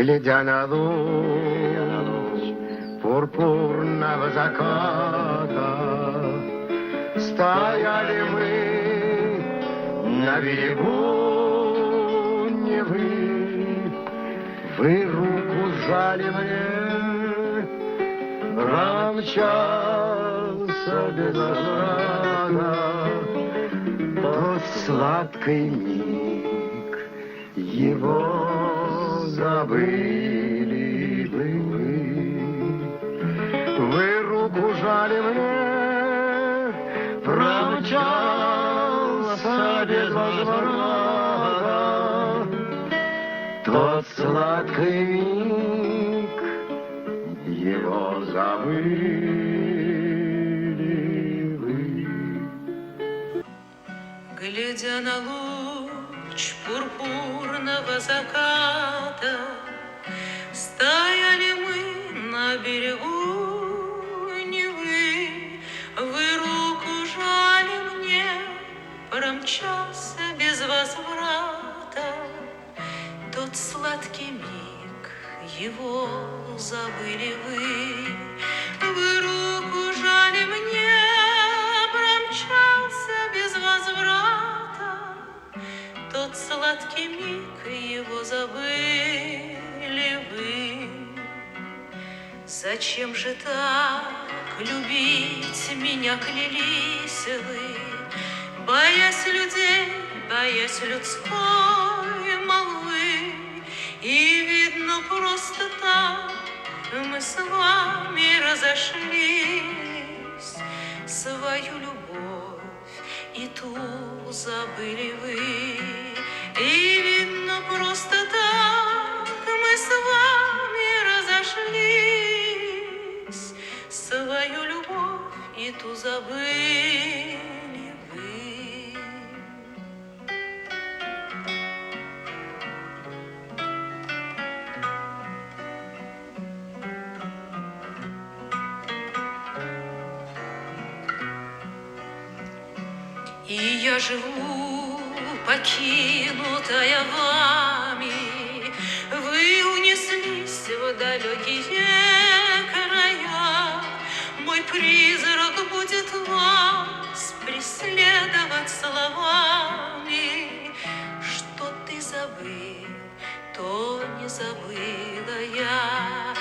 Глядя на луч пурпурного заката, стояли мы на берегу Невы. Вы руку сжали мне, промчался безвозвратно тот сладкий миг, его забыли бы вы. Вы руку жали мне, промчался безвозвратно тот сладкий миг, его забыли вы. Глядя на луч пурпурного заката, стояли мы на берегу Невы. Вы руку жали мне, промчался без возврата тот сладкий миг, его забыли вы. Вы руку жали мне, промчался без возврата тот сладкий миг, его забыли вы. Зачем же так любить меня клялись вы, боясь людей, боясь людской молвы? И видно, просто так мы с вами разошлись, свою любовь и ту забыли вы. И видно, просто так мы с вами разошлись, свою любовь и ту забыли вы. И я живу, покинутая вами, вы унеслись в далекие края. Мой призрак будет вас преследовать словами. Что ты забыл, то не забыла я.